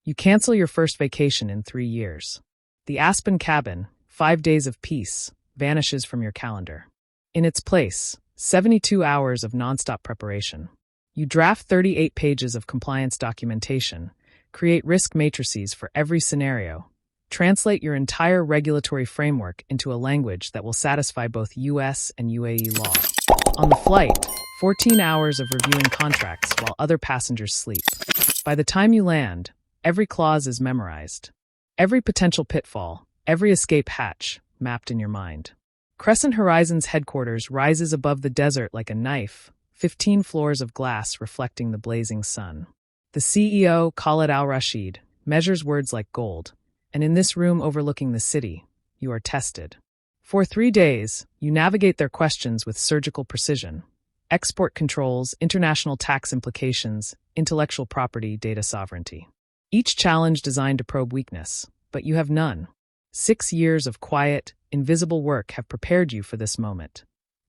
You cancel your first vacation in 3 years. The Aspen cabin, 5 days of peace, vanishes from your calendar. In its place, 72 hours of nonstop preparation. You draft 38 pages of compliance documentation, create risk matrices for every scenario, translate your entire regulatory framework into a language that will satisfy both US and UAE law. On the flight, 14 hours of reviewing contracts while other passengers sleep. By the time you land, every clause is memorized. Every potential pitfall, every escape hatch, mapped in your mind. Crescent Horizon's headquarters rises above the desert like a knife, 15 floors of glass reflecting the blazing sun. The CEO, Khaled Al-Rashid, measures words like gold, and in this room overlooking the city, you are tested. For 3 days, you navigate their questions with surgical precision. Export controls, international tax implications, intellectual property, data sovereignty. Each challenge designed to probe weakness, but you have none. 6 years of quiet, invisible work have prepared you for this moment.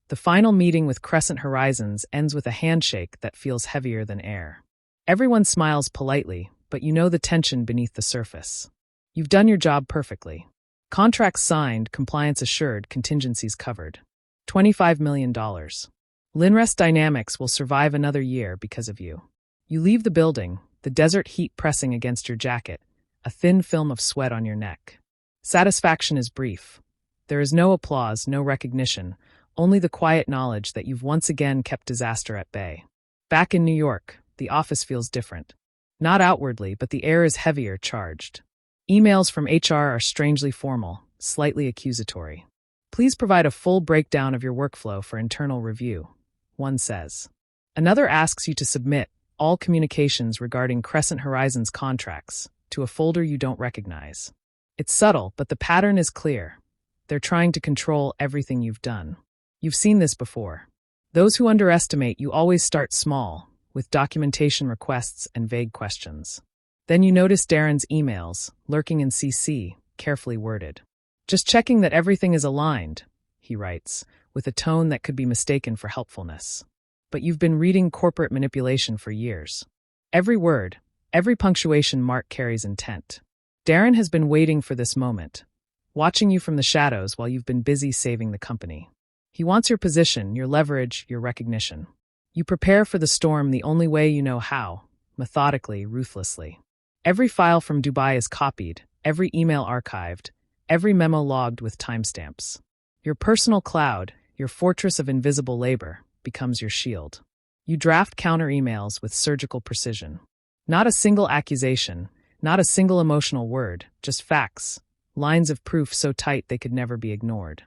The final meeting with Crescent Horizons ends with a handshake that feels heavier than air. Everyone smiles politely, but you know the tension beneath the surface. You've done your job perfectly. Contracts signed, compliance assured, contingencies covered. $25 million. Linrest Dynamics will survive another year because of you. You leave the building, the desert heat pressing against your jacket, a thin film of sweat on your neck. Satisfaction is brief. There is no applause, no recognition, only the quiet knowledge that you've once again kept disaster at bay. Back in New York, the office feels different. Not outwardly, but the air is heavier, charged. Emails from HR are strangely formal, slightly accusatory. Please provide a full breakdown of your workflow for internal review, one says. Another asks you to submit all communications regarding Crescent Horizons contracts to a folder you don't recognize. It's subtle, but the pattern is clear. They're trying to control everything you've done. You've seen this before. Those who underestimate you always start small, with documentation requests and vague questions. Then you notice Darren's emails, lurking in CC, carefully worded. Just checking that everything is aligned, he writes, with a tone that could be mistaken for helpfulness. But you've been reading corporate manipulation for years. Every word, every punctuation mark carries intent. Darren has been waiting for this moment, watching you from the shadows while you've been busy saving the company. He wants your position, your leverage, your recognition. You prepare for the storm the only way you know how, methodically, ruthlessly. Every file from Dubai is copied, every email archived, every memo logged with timestamps. Your personal cloud, your fortress of invisible labor, becomes your shield. You draft counter emails with surgical precision. Not a single accusation, not a single emotional word, just facts, lines of proof so tight they could never be ignored.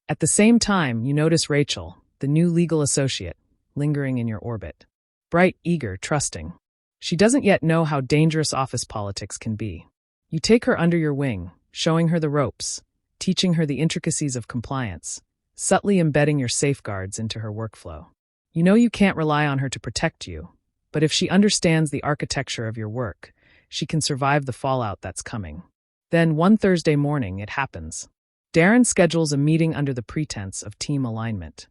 At the same time, you notice Rachel, the new legal associate, lingering in your orbit. Bright, eager, trusting. She doesn't yet know how dangerous office politics can be. You take her under your wing, showing her the ropes, teaching her the intricacies of compliance, subtly embedding your safeguards into her workflow. You know you can't rely on her to protect you, but if she understands the architecture of your work, she can survive the fallout that's coming. Then, one Thursday morning, it happens. Darren schedules a meeting under the pretense of team alignment.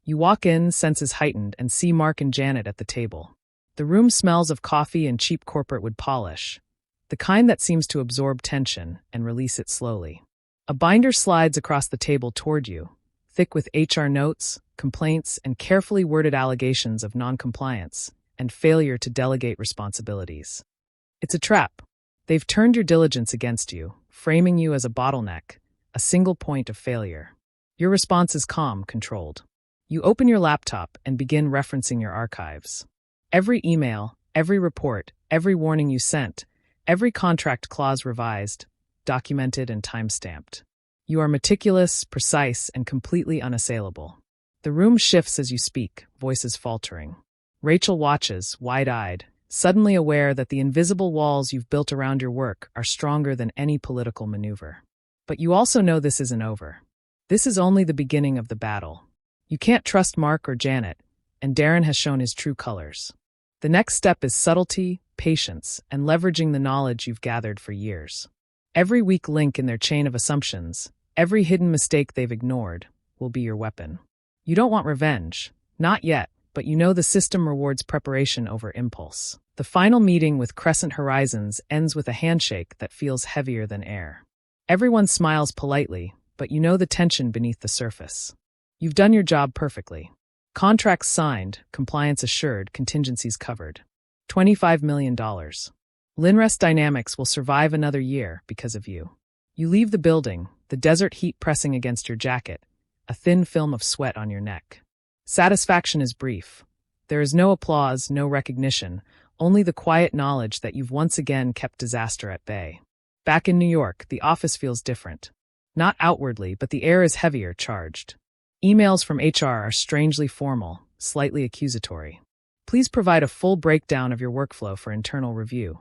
You walk in, senses heightened, and see Mark and Janet at the table. The room smells of coffee and cheap corporate wood polish, the kind that seems to absorb tension and release it slowly. A binder slides across the table toward you, thick with HR notes, complaints, and carefully worded allegations of noncompliance and failure to delegate responsibilities. It's a trap. They've turned your diligence against you, framing you as a bottleneck, a single point of failure. Your response is calm, controlled. You open your laptop and begin referencing your archives. Every email, every report, every warning you sent, every contract clause revised, documented and time-stamped. You are meticulous, precise, and completely unassailable. The room shifts as you speak, voices faltering. Rachel watches, wide-eyed, suddenly aware that the invisible walls you've built around your work are stronger than any political maneuver. But you also know this isn't over. This is only the beginning of the battle. You can't trust Mark or Janet, and Darren has shown his true colors. The next step is subtlety, patience, and leveraging the knowledge you've gathered for years. Every weak link in their chain of assumptions, every hidden mistake they've ignored, will be your weapon. You don't want revenge. Not yet, but you know the system rewards preparation over impulse. The final meeting with Crescent Horizons ends with a handshake that feels heavier than air. Everyone smiles politely, but you know the tension beneath the surface. You've done your job perfectly. Contracts signed, compliance assured, contingencies covered. $25 million. Linrest Dynamics will survive another year because of you. You leave the building, the desert heat pressing against your jacket, a thin film of sweat on your neck. Satisfaction is brief. There is no applause, no recognition, only the quiet knowledge that you've once again kept disaster at bay. Back in New York, the office feels different. Not outwardly, but the air is heavier, charged. Emails from HR are strangely formal, slightly accusatory. Please provide a full breakdown of your workflow for internal review,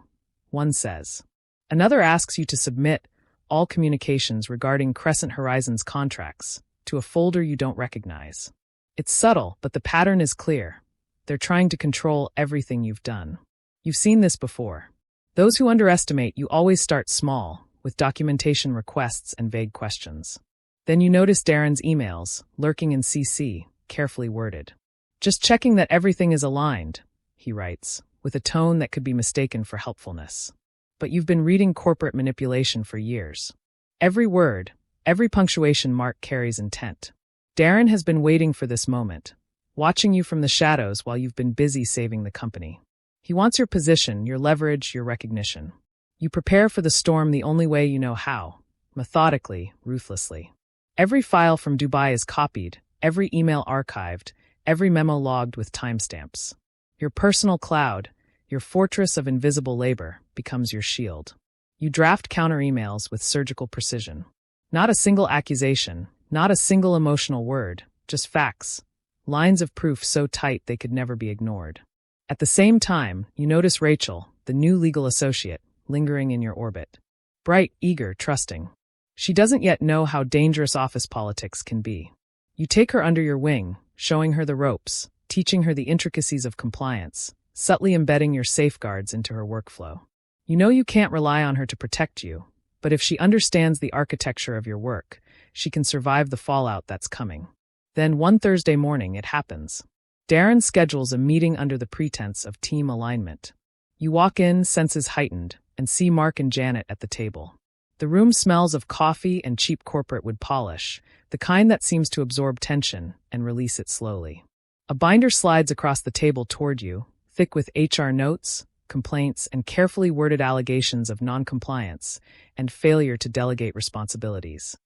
one says. Another asks you to submit all communications regarding Crescent Horizons contracts to a folder you don't recognize. It's subtle, but the pattern is clear. They're trying to control everything you've done. You've seen this before. Those who underestimate you always start small, with documentation requests and vague questions. Then you notice Darren's emails, lurking in CC, carefully worded. Just checking that everything is aligned, he writes, with a tone that could be mistaken for helpfulness. But you've been reading corporate manipulation for years. Every word, every punctuation mark carries intent. Darren has been waiting for this moment, watching you from the shadows while you've been busy saving the company. He wants your position, your leverage, your recognition. You prepare for the storm the only way you know how, methodically, ruthlessly. Every file from Dubai is copied, every email archived, every memo logged with timestamps. Your personal cloud, your fortress of invisible labor, becomes your shield. You draft counter-emails with surgical precision. Not a single accusation, not a single emotional word, just facts. Lines of proof so tight they could never be ignored. At the same time, you notice Rachel, the new legal associate, lingering in your orbit. Bright, eager, trusting. She doesn't yet know how dangerous office politics can be. You take her under your wing, showing her the ropes, teaching her the intricacies of compliance, subtly embedding your safeguards into her workflow. You know you can't rely on her to protect you, but if she understands the architecture of your work, she can survive the fallout that's coming. Then one Thursday morning, it happens. Darren schedules a meeting under the pretense of team alignment. You walk in, senses heightened, and see Mark and Janet at the table. The room smells of coffee and cheap corporate wood polish, the kind that seems to absorb tension and release it slowly. A binder slides across the table toward you, thick with HR notes, complaints, and carefully worded allegations of non-compliance and failure to delegate responsibilities.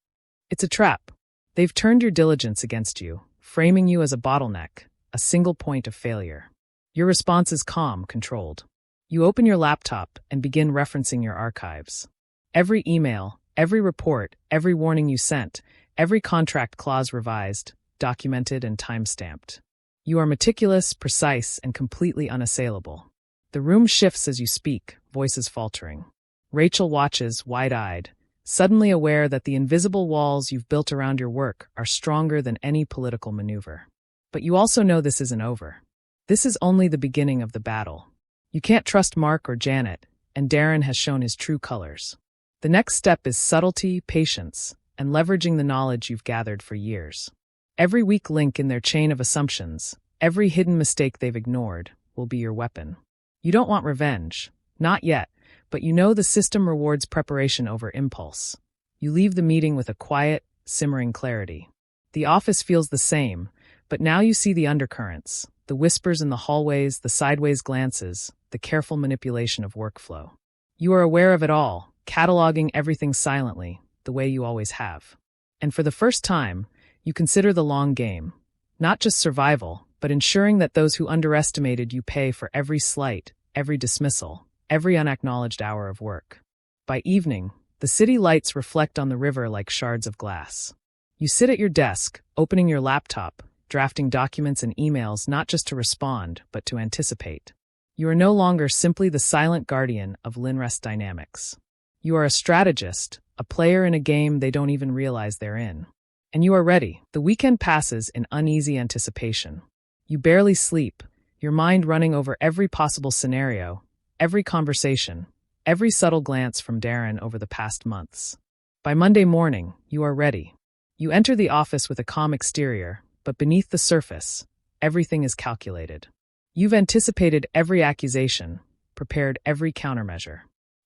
It's a trap. They've turned your diligence against you, framing you as a bottleneck, a single point of failure. Your response is calm, controlled. You open your laptop and begin referencing your archives. Every email, every report, every warning you sent, every contract clause revised, documented and time-stamped. You are meticulous, precise, and completely unassailable. The room shifts as you speak, voices faltering. Rachel watches, wide-eyed, suddenly aware that the invisible walls you've built around your work are stronger than any political maneuver. But you also know this isn't over. This is only the beginning of the battle. You can't trust Mark or Janet, and Darren has shown his true colors. The next step is subtlety, patience, and leveraging the knowledge you've gathered for years. Every weak link in their chain of assumptions, every hidden mistake they've ignored, will be your weapon. You don't want revenge. Not yet, but you know the system rewards preparation over impulse. You leave the meeting with a quiet, simmering clarity. The office feels the same, but now you see the undercurrents, the whispers in the hallways, the sideways glances, the careful manipulation of workflow. You are aware of it all, cataloging everything silently, the way you always have. And for the first time, you consider the long game, not just survival, but ensuring that those who underestimated you pay for every slight, every dismissal, every unacknowledged hour of work. By evening, the city lights reflect on the river like shards of glass. You sit at your desk, opening your laptop, drafting documents and emails not just to respond, but to anticipate. You are no longer simply the silent guardian of Linrest Dynamics. You are a strategist, a player in a game they don't even realize they're in. And you are ready. The weekend passes in uneasy anticipation. You barely sleep, your mind running over every possible scenario, every conversation, every subtle glance from Darren over the past months. By Monday morning, you are ready. You enter the office with a calm exterior, but beneath the surface, everything is calculated. You've anticipated every accusation, prepared every countermeasure.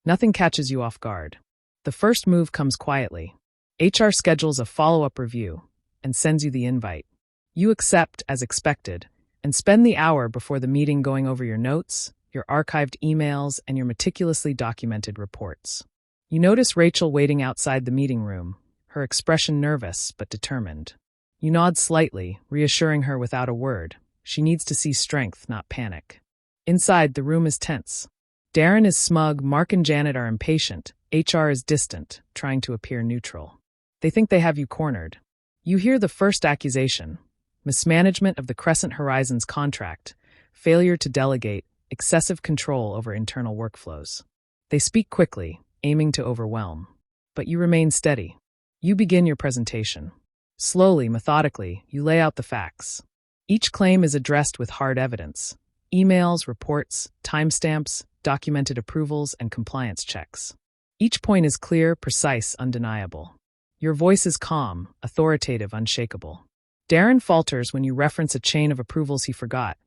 Nothing catches you off guard. The first move comes quietly. HR schedules a follow-up review and sends you the invite. You accept as expected and spend the hour before the meeting going over your notes, your archived emails, and your meticulously documented reports. You notice Rachel waiting outside the meeting room, her expression nervous but determined. You nod slightly, reassuring her without a word. She needs to see strength, not panic. Inside, the room is tense. Darren is smug, Mark and Janet are impatient, HR is distant, trying to appear neutral. They think they have you cornered. You hear the first accusation: mismanagement of the Crescent Horizons contract, failure to delegate, excessive control over internal workflows. They speak quickly, aiming to overwhelm. But you remain steady. You begin your presentation. Slowly, methodically, you lay out the facts. Each claim is addressed with hard evidence: emails, reports, timestamps, documented approvals, and compliance checks. Each point is clear, precise, undeniable. Your voice is calm, authoritative, unshakable. Darren falters when you reference a chain of approvals he forgot.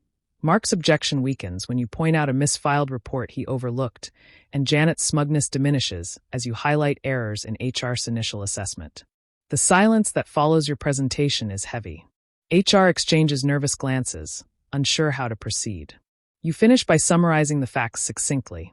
Mark's objection weakens when you point out a misfiled report he overlooked, and Janet's smugness diminishes as you highlight errors in HR's initial assessment. The silence that follows your presentation is heavy. HR exchanges nervous glances, unsure how to proceed. You finish by summarizing the facts succinctly.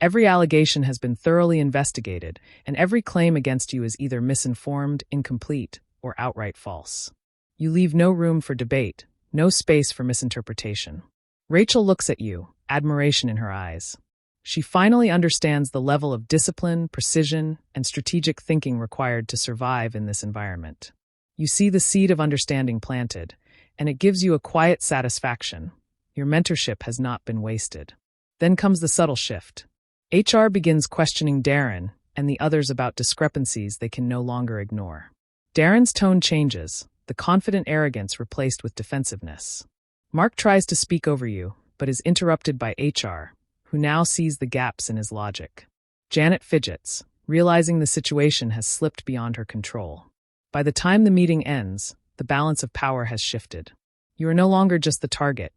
Every allegation has been thoroughly investigated, and every claim against you is either misinformed, incomplete, or outright false. You leave no room for debate, no space for misinterpretation. Rachel looks at you, admiration in her eyes. She finally understands the level of discipline, precision, and strategic thinking required to survive in this environment. You see the seed of understanding planted, and it gives you a quiet satisfaction. Your mentorship has not been wasted. Then comes the subtle shift. HR begins questioning Darren and the others about discrepancies they can no longer ignore. Darren's tone changes, the confident arrogance replaced with defensiveness. Mark tries to speak over you, but is interrupted by HR, who now sees the gaps in his logic. Janet fidgets, realizing the situation has slipped beyond her control. By the time the meeting ends, the balance of power has shifted. You are no longer just the target.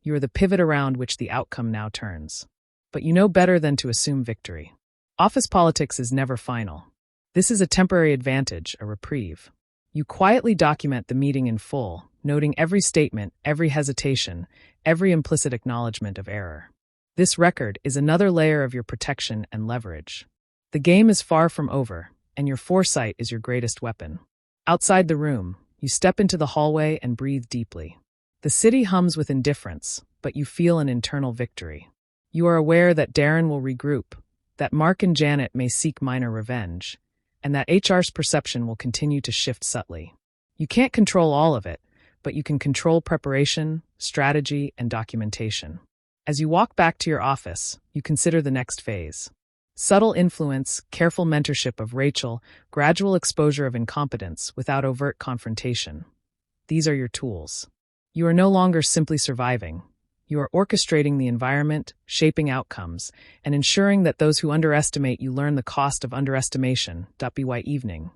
You are the pivot around which the outcome now turns. But you know better than to assume victory. Office politics is never final. This is a temporary advantage, a reprieve. You quietly document the meeting in full, noting every statement, every hesitation, every implicit acknowledgement of error. This record is another layer of your protection and leverage. The game is far from over, and your foresight is your greatest weapon. Outside the room, you step into the hallway and breathe deeply. The city hums with indifference, but you feel an internal victory. You are aware that Darren will regroup, that Mark and Janet may seek minor revenge, and that HR's perception will continue to shift subtly. You can't control all of it, but you can control preparation, strategy, and documentation. As you walk back to your office, you consider the next phase. Subtle influence, careful mentorship of Rachel, gradual exposure of incompetence without overt confrontation. These are your tools. You are no longer simply surviving. You are orchestrating the environment, shaping outcomes, and ensuring that those who underestimate you learn the cost of underestimation. By evening,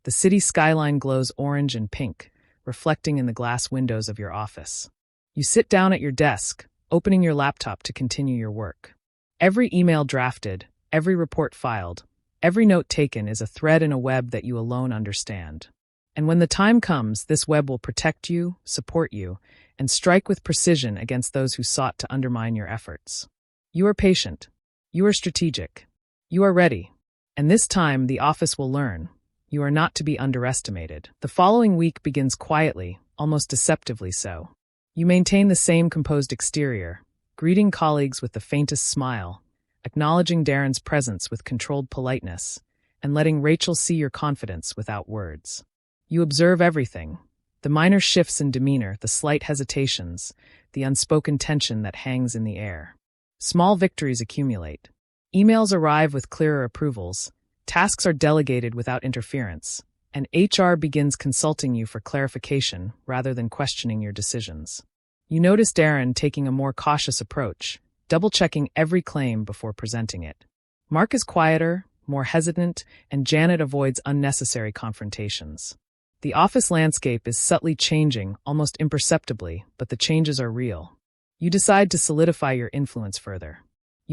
the city skyline glows orange and pink, reflecting in the glass windows of your office. You sit down at your desk, opening your laptop to continue your work. Every email drafted, every report filed, every note taken is a thread in a web that you alone understand. And when the time comes, this web will protect you, support you, and strike with precision against those who sought to undermine your efforts. You are patient. You are strategic. You are ready. And this time, the office will learn. You are not to be underestimated. The following week begins quietly, almost deceptively so. You maintain the same composed exterior, greeting colleagues with the faintest smile, acknowledging Darren's presence with controlled politeness, and letting Rachel see your confidence without words. You observe everything. The minor shifts in demeanor, the slight hesitations, the unspoken tension that hangs in the air. Small victories accumulate. Emails arrive with clearer approvals, tasks are delegated without interference, and HR begins consulting you for clarification rather than questioning your decisions. You notice Darren taking a more cautious approach, double-checking every claim before presenting it. Mark is quieter, more hesitant, and Janet avoids unnecessary confrontations. The office landscape is subtly changing, almost imperceptibly, but the changes are real. You decide to solidify your influence further.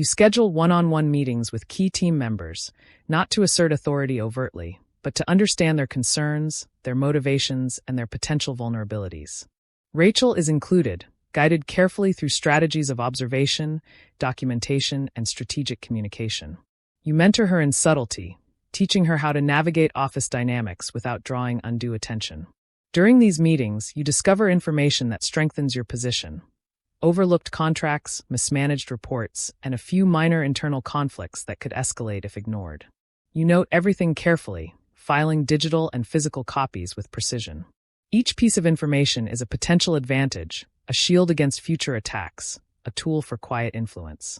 You schedule one-on-one meetings with key team members, not to assert authority overtly, but to understand their concerns, their motivations, and their potential vulnerabilities. Rachel is included, guided carefully through strategies of observation, documentation, and strategic communication. You mentor her in subtlety, teaching her how to navigate office dynamics without drawing undue attention. During these meetings, you discover information that strengthens your position. Overlooked contracts, mismanaged reports, and a few minor internal conflicts that could escalate if ignored. You note everything carefully, filing digital and physical copies with precision. Each piece of information is a potential advantage, a shield against future attacks, a tool for quiet influence.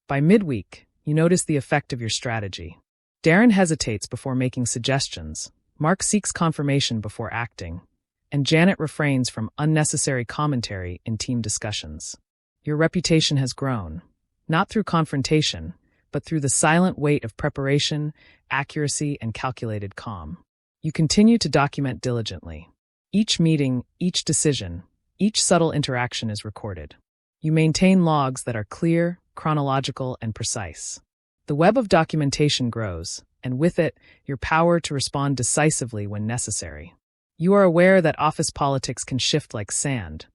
By midweek, you notice the effect of your strategy. Darren hesitates before making suggestions, Mark seeks confirmation before acting, and Janet refrains from unnecessary commentary in team discussions. Your reputation has grown, not through confrontation, but through the silent weight of preparation, accuracy, and calculated calm. You continue to document diligently. Each meeting, each decision, each subtle interaction is recorded. You maintain logs that are clear, chronological, and precise. The web of documentation grows, and with it, your power to respond decisively when necessary. You are aware that office politics can shift like sand,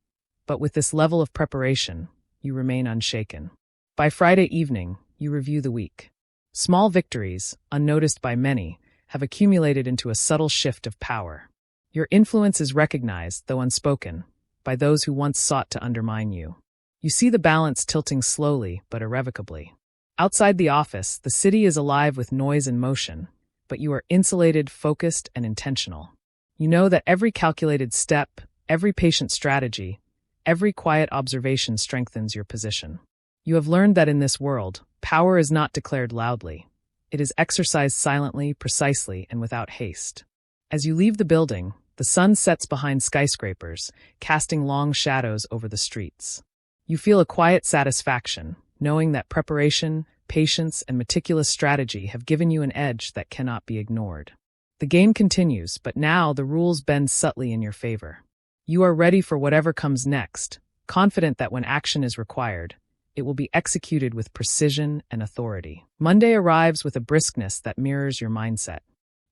but with this level of preparation, you remain unshaken. By Friday evening, you review the week. Small victories, unnoticed by many, have accumulated into a subtle shift of power. Your influence is recognized, though unspoken, by those who once sought to undermine you. You see the balance tilting slowly but irrevocably. Outside the office, the city is alive with noise and motion, but you are insulated, focused, and intentional. You know that every calculated step, every patient strategy, every quiet observation strengthens your position. You have learned that in this world, power is not declared loudly. It is exercised silently, precisely, and without haste. As you leave the building, the sun sets behind skyscrapers, casting long shadows over the streets. You feel a quiet satisfaction, knowing that preparation, patience, and meticulous strategy have given you an edge that cannot be ignored. The game continues, but now the rules bend subtly in your favor. You are ready for whatever comes next, confident that when action is required, it will be executed with precision and authority. Monday arrives with a briskness that mirrors your mindset.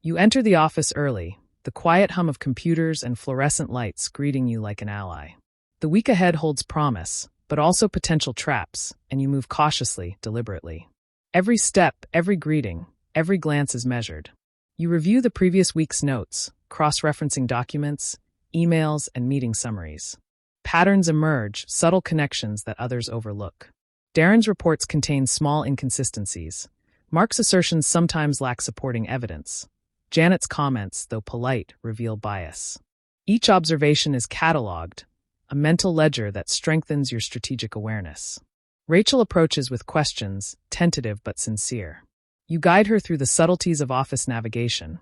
You enter the office early, the quiet hum of computers and fluorescent lights greeting you like an ally. The week ahead holds promise, but also potential traps, and you move cautiously, deliberately. Every step, every greeting, every glance is measured. You review the previous week's notes, cross-referencing documents, emails, and meeting summaries. Patterns emerge, subtle connections that others overlook. Darren's reports contain small inconsistencies. Mark's assertions sometimes lack supporting evidence. Janet's comments, though polite, reveal bias. Each observation is cataloged, a mental ledger that strengthens your strategic awareness. Rachel approaches with questions, tentative but sincere. You guide her through the subtleties of office navigation,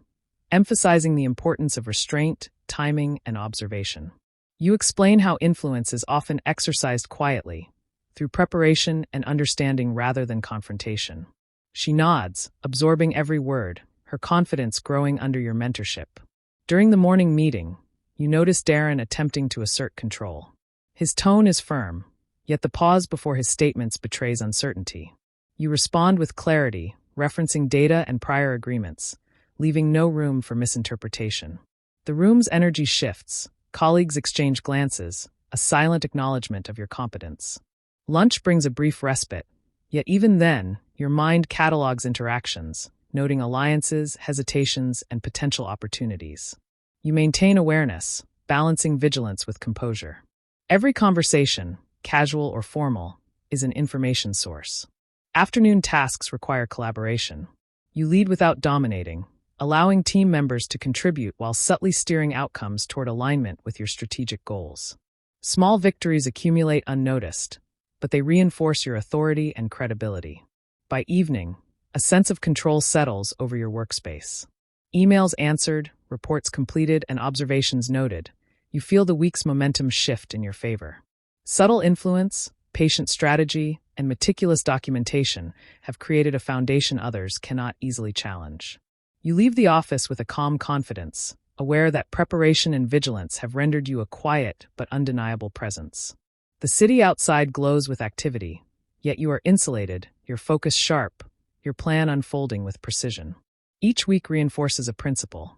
emphasizing the importance of restraint, timing, and observation. You explain how influence is often exercised quietly, through preparation and understanding rather than confrontation. She nods, absorbing every word, her confidence growing under your mentorship. During the morning meeting, you notice Darren attempting to assert control. His tone is firm, yet the pause before his statements betrays uncertainty. You respond with clarity, referencing data and prior agreements, leaving no room for misinterpretation. The room's energy shifts, colleagues exchange glances, a silent acknowledgement of your competence. Lunch brings a brief respite, yet even then, your mind catalogs interactions, noting alliances, hesitations, and potential opportunities. You maintain awareness, balancing vigilance with composure. Every conversation, casual or formal, is an information source. Afternoon tasks require collaboration. You lead without dominating, allowing team members to contribute while subtly steering outcomes toward alignment with your strategic goals. Small victories accumulate unnoticed, but they reinforce your authority and credibility. By evening, a sense of control settles over your workspace. Emails answered, reports completed, and observations noted. You feel the week's momentum shift in your favor. Subtle influence, patient strategy, and meticulous documentation have created a foundation others cannot easily challenge. You leave the office with a calm confidence, aware that preparation and vigilance have rendered you a quiet but undeniable presence. The city outside glows with activity, yet you are insulated, your focus sharp, your plan unfolding with precision. Each week reinforces a principle.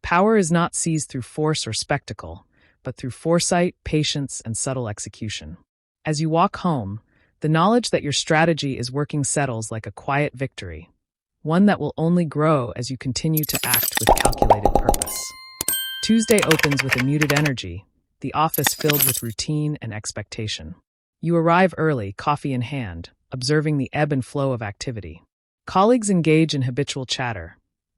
Power is not seized through force or spectacle, but through foresight, patience, and subtle execution. As you walk home, the knowledge that your strategy is working settles like a quiet victory, one that will only grow as you continue to act with calculated purpose. Tuesday opens with a muted energy, the office filled with routine and expectation. You arrive early, coffee in hand, observing the ebb and flow of activity. Colleagues engage in habitual chatter,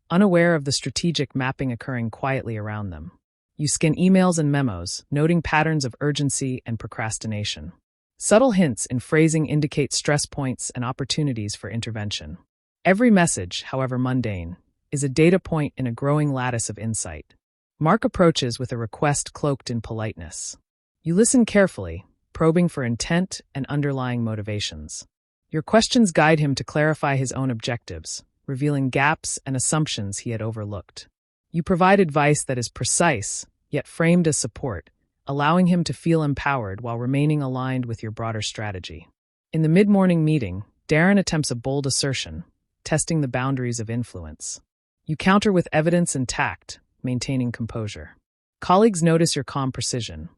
unaware of the strategic mapping occurring quietly around them. You scan emails and memos, noting patterns of urgency and procrastination. Subtle hints in phrasing indicate stress points and opportunities for intervention. Every message, however mundane, is a data point in a growing lattice of insight. Mark approaches with a request cloaked in politeness. You listen carefully, probing for intent and underlying motivations. Your questions guide him to clarify his own objectives, revealing gaps and assumptions he had overlooked. You provide advice that is precise, yet framed as support, allowing him to feel empowered while remaining aligned with your broader strategy. In the mid-morning meeting, Darren attempts a bold assertion, testing the boundaries of influence. You counter with evidence and tact, maintaining composure. Colleagues notice your calm precision.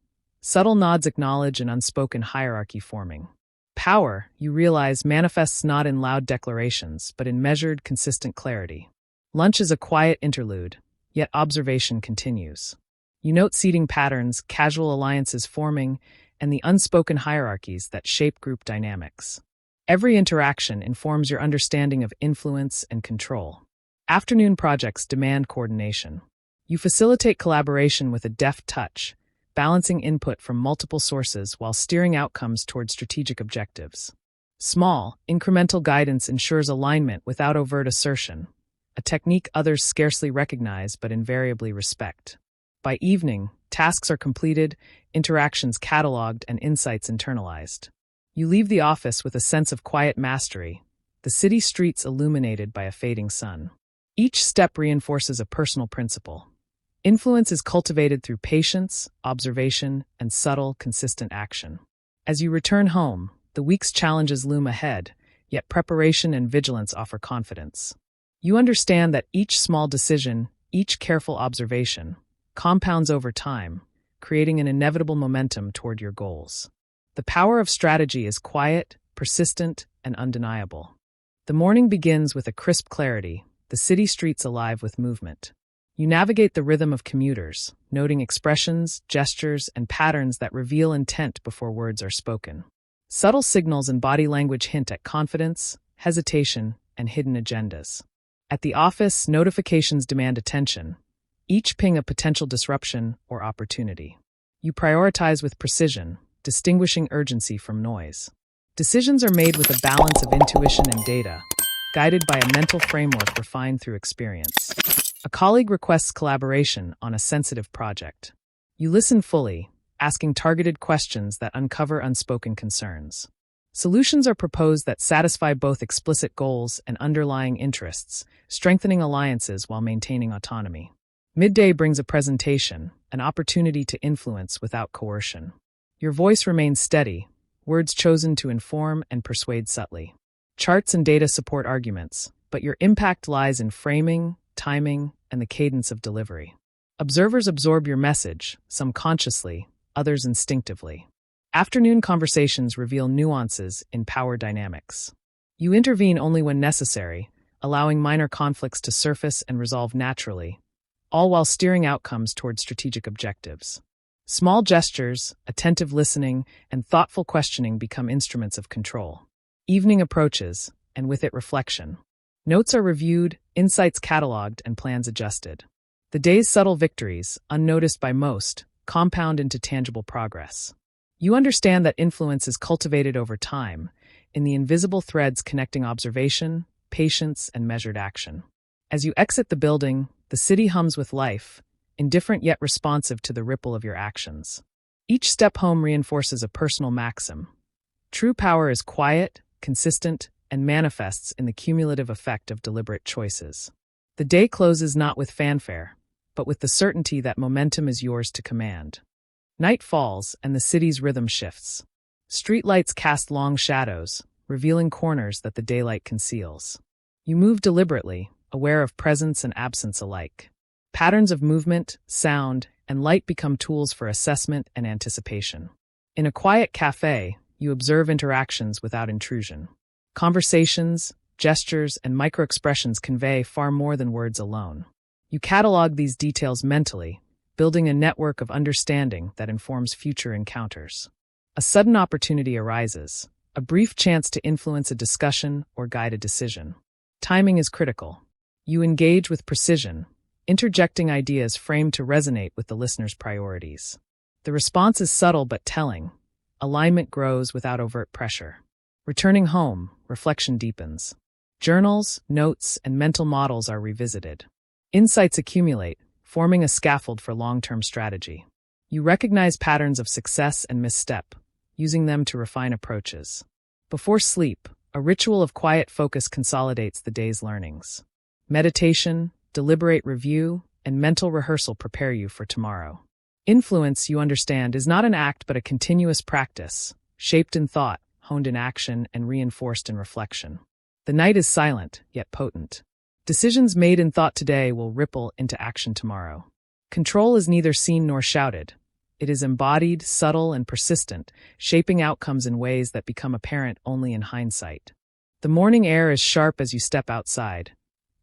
Subtle nods acknowledge an unspoken hierarchy forming. Power, you realize, manifests not in loud declarations, but in measured, consistent clarity. Lunch is a quiet interlude, yet observation continues. You note seating patterns, casual alliances forming, and the unspoken hierarchies that shape group dynamics. Every interaction informs your understanding of influence and control. Afternoon projects demand coordination. You facilitate collaboration with a deft touch, balancing input from multiple sources while steering outcomes toward strategic objectives. Small, incremental guidance ensures alignment without overt assertion, a technique others scarcely recognize but invariably respect. By evening, tasks are completed, interactions cataloged, and insights internalized. You leave the office with a sense of quiet mastery, the city streets illuminated by a fading sun. Each step reinforces a personal principle. Influence is cultivated through patience, observation, and subtle, consistent action. As you return home, the week's challenges loom ahead, yet preparation and vigilance offer confidence. You understand that each small decision, each careful observation, compounds over time, creating an inevitable momentum toward your goals. The power of strategy is quiet, persistent, and undeniable. The morning begins with a crisp clarity, the city streets alive with movement. You navigate the rhythm of commuters, noting expressions, gestures, and patterns that reveal intent before words are spoken. Subtle signals and body language hint at confidence, hesitation, and hidden agendas. At the office, notifications demand attention, each ping a potential disruption or opportunity. You prioritize with precision, distinguishing urgency from noise. Decisions are made with a balance of intuition and data, guided by a mental framework refined through experience. A colleague requests collaboration on a sensitive project. You listen fully, asking targeted questions that uncover unspoken concerns. Solutions are proposed that satisfy both explicit goals and underlying interests, strengthening alliances while maintaining autonomy. Midday brings a presentation, an opportunity to influence without coercion. Your voice remains steady, words chosen to inform and persuade subtly. Charts and data support arguments, but your impact lies in framing, timing, and the cadence of delivery. Observers absorb your message, some consciously, others instinctively. Afternoon conversations reveal nuances in power dynamics. You intervene only when necessary, allowing minor conflicts to surface and resolve naturally, all while steering outcomes toward strategic objectives. Small gestures, attentive listening, and thoughtful questioning become instruments of control. Evening approaches, and with it reflection. Notes are reviewed, insights cataloged, and plans adjusted. The day's subtle victories, unnoticed by most, compound into tangible progress. You understand that influence is cultivated over time, in the invisible threads connecting observation, patience, and measured action. As you exit the building, the city hums with life, indifferent yet responsive to the ripple of your actions. Each step home reinforces a personal maxim. True power is quiet, consistent, and manifests in the cumulative effect of deliberate choices. The day closes not with fanfare, but with the certainty that momentum is yours to command. Night falls, and the city's rhythm shifts. Streetlights cast long shadows, revealing corners that the daylight conceals. You move deliberately, aware of presence and absence alike. Patterns of movement, sound, and light become tools for assessment and anticipation. In a quiet cafe, you observe interactions without intrusion. Conversations, gestures, and microexpressions convey far more than words alone. You catalog these details mentally, building a network of understanding that informs future encounters. A sudden opportunity arises, a brief chance to influence a discussion or guide a decision. Timing is critical. You engage with precision, interjecting ideas framed to resonate with the listener's priorities. The response is subtle but telling. Alignment grows without overt pressure. Returning home, reflection deepens. Journals, notes, and mental models are revisited. Insights accumulate, forming a scaffold for long-term strategy. You recognize patterns of success and misstep, using them to refine approaches. Before sleep, a ritual of quiet focus consolidates the day's learnings. Meditation, deliberate review, and mental rehearsal prepare you for tomorrow. Influence, you understand, is not an act but a continuous practice, shaped in thought, honed in action, and reinforced in reflection. The night is silent, yet potent. Decisions made in thought today will ripple into action tomorrow. Control is neither seen nor shouted. It is embodied, subtle, and persistent, shaping outcomes in ways that become apparent only in hindsight. The morning air is sharp as you step outside,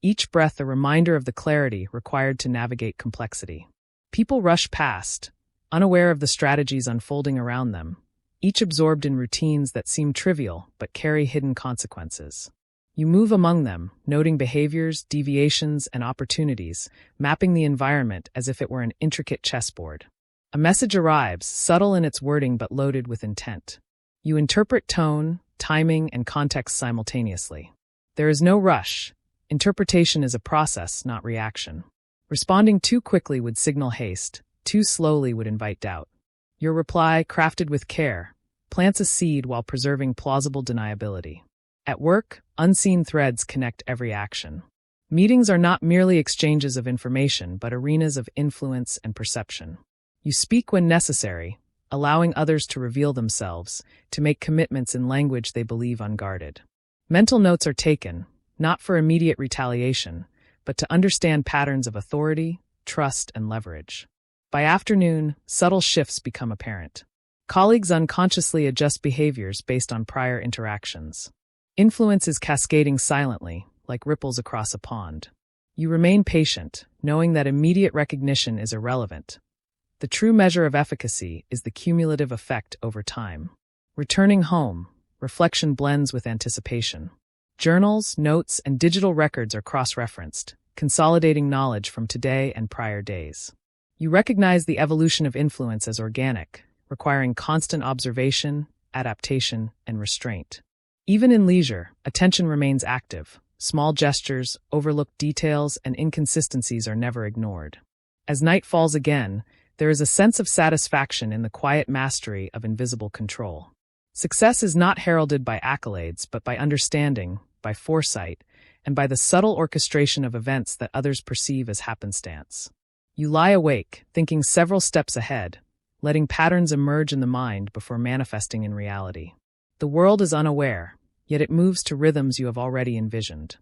each breath a reminder of the clarity required to navigate complexity. People rush past, unaware of the strategies unfolding around them, each absorbed in routines that seem trivial but carry hidden consequences. You move among them, noting behaviors, deviations, and opportunities, mapping the environment as if it were an intricate chessboard. A message arrives, subtle in its wording but loaded with intent. You interpret tone, timing, and context simultaneously. There is no rush. Interpretation is a process, not reaction. Responding too quickly would signal haste, too slowly would invite doubt. Your reply, crafted with care, plants a seed while preserving plausible deniability. At work, unseen threads connect every action. Meetings are not merely exchanges of information, but arenas of influence and perception. You speak when necessary, allowing others to reveal themselves, to make commitments in language they believe unguarded. Mental notes are taken, not for immediate retaliation, but to understand patterns of authority, trust, and leverage. By afternoon, subtle shifts become apparent. Colleagues unconsciously adjust behaviors based on prior interactions. Influence is cascading silently, like ripples across a pond. You remain patient, knowing that immediate recognition is irrelevant. The true measure of efficacy is the cumulative effect over time. Returning home, reflection blends with anticipation. Journals, notes, and digital records are cross-referenced, consolidating knowledge from today and prior days. You recognize the evolution of influence as organic, requiring constant observation, adaptation, and restraint. Even in leisure, attention remains active. Small gestures, overlooked details, and inconsistencies are never ignored. As night falls again, there is a sense of satisfaction in the quiet mastery of invisible control. Success is not heralded by accolades, but by understanding, by foresight, and by the subtle orchestration of events that others perceive as happenstance. You lie awake, thinking several steps ahead, letting patterns emerge in the mind before manifesting in reality. The world is unaware, yet it moves to rhythms you have already envisioned.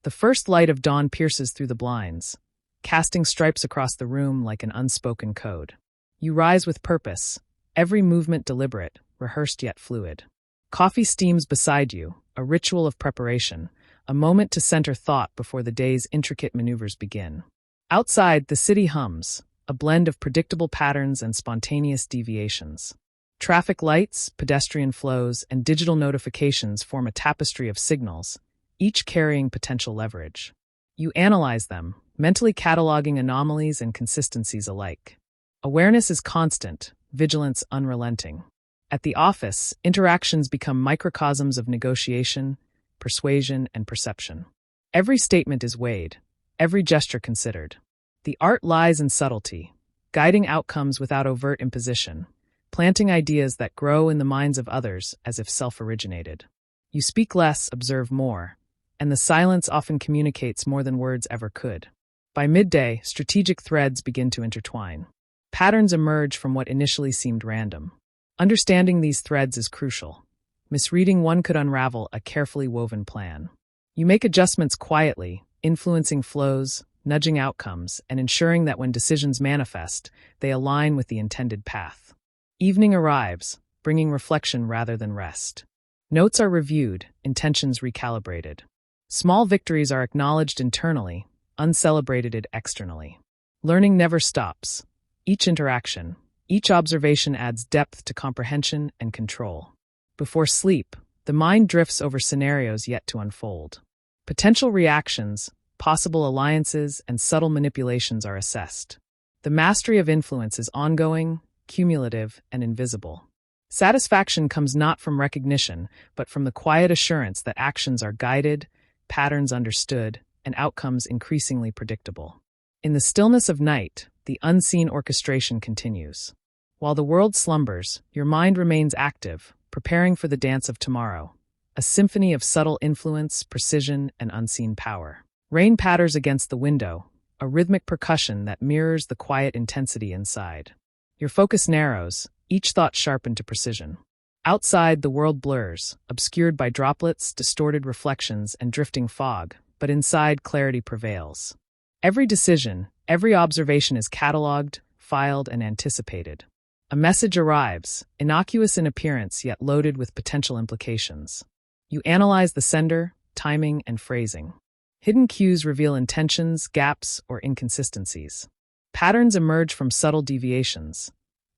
The first light of dawn pierces through the blinds, casting stripes across the room like an unspoken code. You rise with purpose, every movement deliberate, rehearsed yet fluid. Coffee steams beside you, a ritual of preparation, a moment to center thought before the day's intricate maneuvers begin. Outside, the city hums, a blend of predictable patterns and spontaneous deviations. Traffic lights, pedestrian flows, and digital notifications form a tapestry of signals, each carrying potential leverage. You analyze them, mentally cataloging anomalies and consistencies alike. Awareness is constant, vigilance unrelenting. At the office, interactions become microcosms of negotiation, persuasion, and perception. Every statement is weighed, every gesture considered. The art lies in subtlety, guiding outcomes without overt imposition, planting ideas that grow in the minds of others as if self-originated. You speak less, observe more, and the silence often communicates more than words ever could. By midday, strategic threads begin to intertwine. Patterns emerge from what initially seemed random. Understanding these threads is crucial. Misreading one could unravel a carefully woven plan. You make adjustments quietly, influencing flows, nudging outcomes, and ensuring that when decisions manifest, they align with the intended path. Evening arrives, bringing reflection rather than rest. Notes are reviewed, intentions recalibrated. Small victories are acknowledged internally, uncelebrated externally. Learning never stops. Each interaction, each observation adds depth to comprehension and control. Before sleep, the mind drifts over scenarios yet to unfold. Potential reactions, possible alliances, and subtle manipulations are assessed. The mastery of influence is ongoing, cumulative, and invisible. Satisfaction comes not from recognition, but from the quiet assurance that actions are guided, patterns understood, and outcomes increasingly predictable. In the stillness of night, the unseen orchestration continues. While the world slumbers, your mind remains active, preparing for the dance of tomorrow, a symphony of subtle influence, precision, and unseen power. Rain patters against the window, a rhythmic percussion that mirrors the quiet intensity inside. Your focus narrows, each thought sharpened to precision. Outside, the world blurs, obscured by droplets, distorted reflections, and drifting fog, but inside, clarity prevails. Every decision, every observation is catalogued, filed, and anticipated. A message arrives, innocuous in appearance yet loaded with potential implications. You analyze the sender, timing, and phrasing. Hidden cues reveal intentions, gaps, or inconsistencies. Patterns emerge from subtle deviations,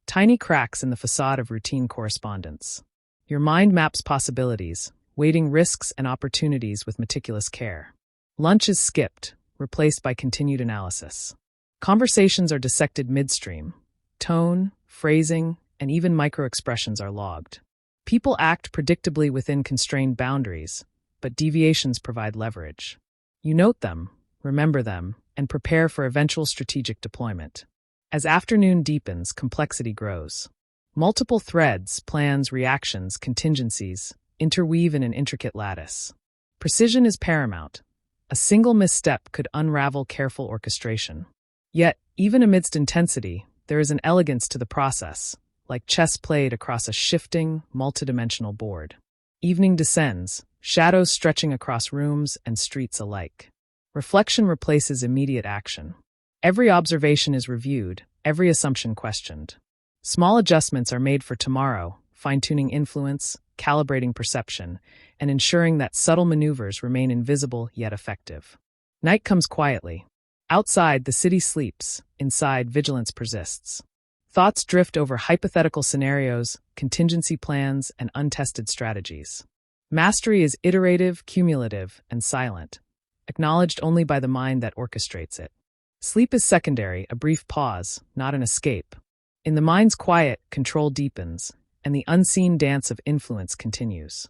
tiny cracks in the facade of routine correspondence. Your mind maps possibilities, weighting risks and opportunities with meticulous care. Lunch is skipped, replaced by continued analysis. Conversations are dissected midstream. Tone, phrasing, and even microexpressions are logged. People act predictably within constrained boundaries, but deviations provide leverage. You note them, remember them, and prepare for eventual strategic deployment. As afternoon deepens, complexity grows. Multiple threads, plans, reactions, contingencies interweave in an intricate lattice. Precision is paramount. A single misstep could unravel careful orchestration. Yet, even amidst intensity, there is an elegance to the process, like chess played across a shifting, multidimensional board. Evening descends, shadows stretching across rooms and streets alike. Reflection replaces immediate action. Every observation is reviewed, every assumption questioned. Small adjustments are made for tomorrow, fine-tuning influence, calibrating perception, and ensuring that subtle maneuvers remain invisible yet effective. Night comes quietly. Outside, the city sleeps. Inside, vigilance persists. Thoughts drift over hypothetical scenarios, contingency plans, and untested strategies. Mastery is iterative, cumulative, and silent, acknowledged only by the mind that orchestrates it. Sleep is secondary, a brief pause, not an escape. In the mind's quiet, control deepens, and the unseen dance of influence continues.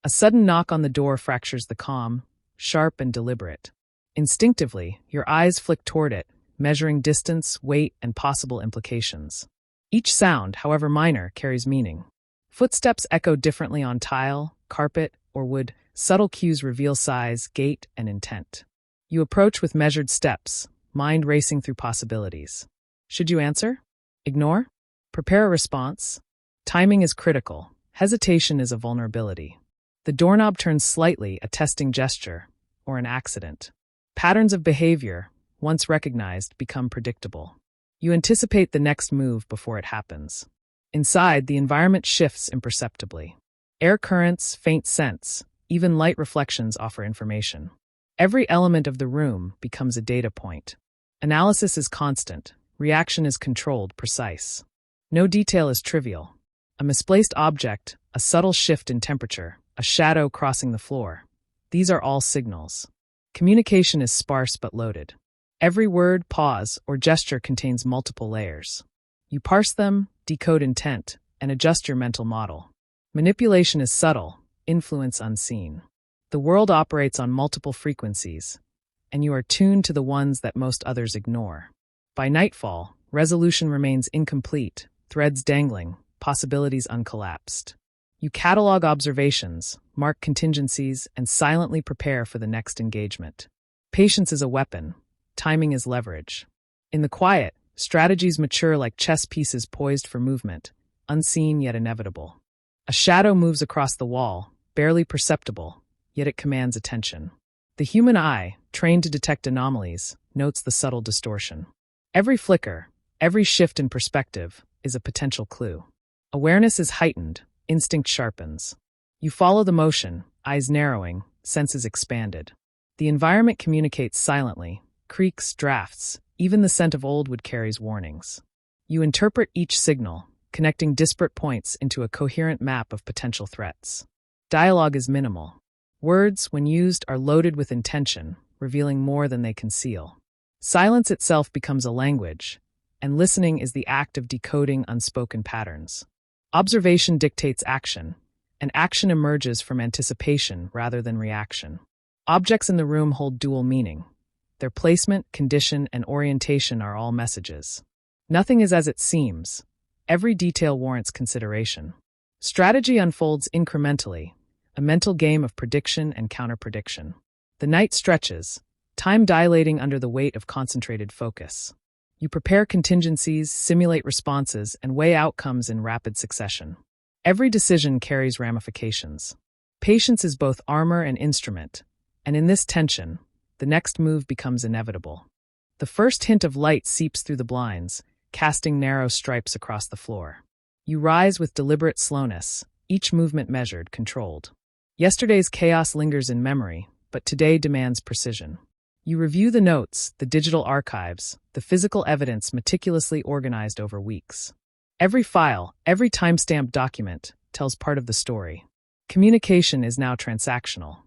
A sudden knock on the door fractures the calm, sharp and deliberate. Instinctively, your eyes flick toward it, measuring distance, weight, and possible implications. Each sound, however minor, carries meaning. Footsteps echo differently on tile, carpet, or wood. Subtle cues reveal size, gait, and intent. You approach with measured steps, mind racing through possibilities. Should you answer? Ignore? Prepare a response. Timing is critical. Hesitation is a vulnerability. The doorknob turns slightly, a testing gesture, or an accident. Patterns of behavior, once recognized, become predictable. You anticipate the next move before it happens. Inside, the environment shifts imperceptibly. Air currents, faint scents, even light reflections offer information. Every element of the room becomes a data point. Analysis is constant. Reaction is controlled, precise. No detail is trivial. A misplaced object, a subtle shift in temperature, a shadow crossing the floor. These are all signals. Communication is sparse but loaded. Every word, pause, or gesture contains multiple layers. You parse them, decode intent, and adjust your mental model. Manipulation is subtle, influence unseen. The world operates on multiple frequencies, and you are tuned to the ones that most others ignore. By nightfall, resolution remains incomplete, threads dangling, possibilities uncollapsed. You catalog observations, mark contingencies, and silently prepare for the next engagement. Patience is a weapon. Timing is leverage. In the quiet, strategies mature like chess pieces poised for movement, unseen yet inevitable. A shadow moves across the wall, barely perceptible, yet it commands attention. The human eye, trained to detect anomalies, notes the subtle distortion. Every flicker, every shift in perspective, is a potential clue. Awareness is heightened, instinct sharpens. You follow the motion, eyes narrowing, senses expanded. The environment communicates silently, creaks, drafts, even the scent of old wood carries warnings. You interpret each signal, connecting disparate points into a coherent map of potential threats. Dialogue is minimal. Words, when used, are loaded with intention, revealing more than they conceal. Silence itself becomes a language, and listening is the act of decoding unspoken patterns. Observation dictates action, and action emerges from anticipation rather than reaction. Objects in the room hold dual meaning. Their placement, condition, and orientation are all messages. Nothing is as it seems. Every detail warrants consideration. Strategy unfolds incrementally, a mental game of prediction and counter-prediction. The night stretches, time dilating under the weight of concentrated focus. You prepare contingencies, simulate responses, and weigh outcomes in rapid succession. Every decision carries ramifications. Patience is both armor and instrument, and in this tension, the next move becomes inevitable. The first hint of light seeps through the blinds, casting narrow stripes across the floor. You rise with deliberate slowness, each movement measured, controlled. Yesterday's chaos lingers in memory, but today demands precision. You review the notes, the digital archives, the physical evidence meticulously organized over weeks. Every file, every time-stamped document, tells part of the story. Communication is now transactional.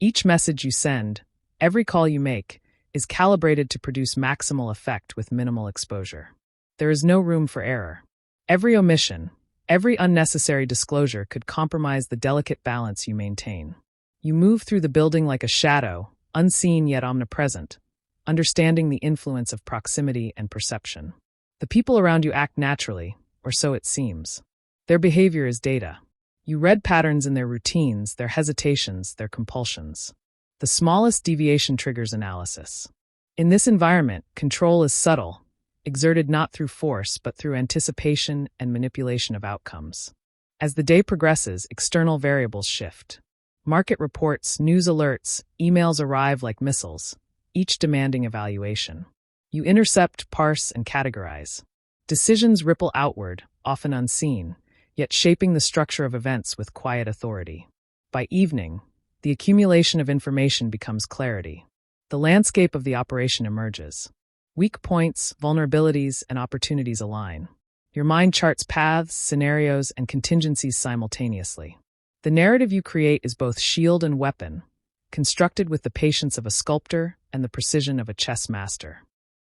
Each message you send, every call you make, is calibrated to produce maximal effect with minimal exposure. There is no room for error. Every omission, every unnecessary disclosure could compromise the delicate balance you maintain. You move through the building like a shadow, unseen yet omnipresent, understanding the influence of proximity and perception. The people around you act naturally, or so it seems. Their behavior is data. You read patterns in their routines, their hesitations, their compulsions. The smallest deviation triggers analysis. In this environment, control is subtle, exerted not through force but through anticipation and manipulation of outcomes. As the day progresses, external variables shift. Market reports, news alerts, emails arrive like missiles, each demanding evaluation. You intercept, parse, and categorize. Decisions ripple outward, often unseen, yet shaping the structure of events with quiet authority. By evening, the accumulation of information becomes clarity. The landscape of the operation emerges. Weak points, vulnerabilities, and opportunities align. Your mind charts paths, scenarios, and contingencies simultaneously. The narrative you create is both shield and weapon, constructed with the patience of a sculptor and the precision of a chess master.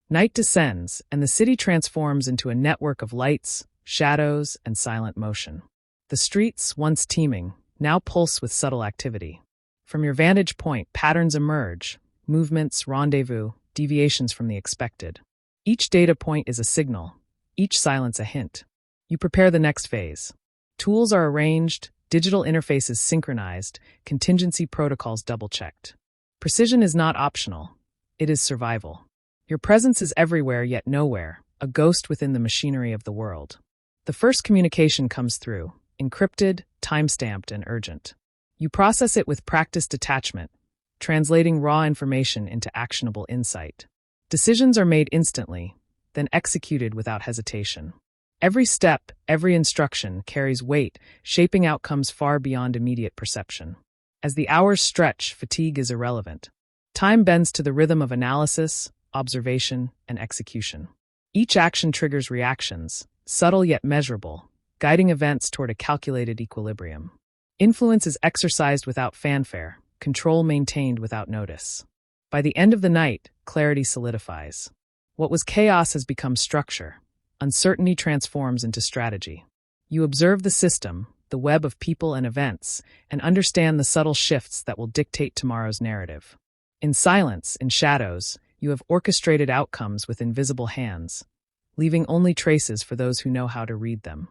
Night descends, and the city transforms into a network of lights, shadows, and silent motion. The streets, once teeming, now pulse with subtle activity. From your vantage point, patterns emerge, movements, rendezvous, deviations from the expected. Each data point is a signal, each silence a hint. You prepare the next phase. Tools are arranged, digital interfaces synchronized, contingency protocols double-checked. Precision is not optional, it is survival. Your presence is everywhere yet nowhere, a ghost within the machinery of the world. The first communication comes through, encrypted, time-stamped, and urgent. You process it with practiced detachment, translating raw information into actionable insight. Decisions are made instantly, then executed without hesitation. Every step, every instruction carries weight, shaping outcomes far beyond immediate perception. As the hours stretch, fatigue is irrelevant. Time bends to the rhythm of analysis, observation, and execution. Each action triggers reactions, subtle yet measurable, guiding events toward a calculated equilibrium. Influence is exercised without fanfare, control maintained without notice. By the end of the night, clarity solidifies. What was chaos has become structure. Uncertainty transforms into strategy. You observe the system, the web of people and events, and understand the subtle shifts that will dictate tomorrow's narrative. In silence, in shadows, you have orchestrated outcomes with invisible hands, leaving only traces for those who know how to read them.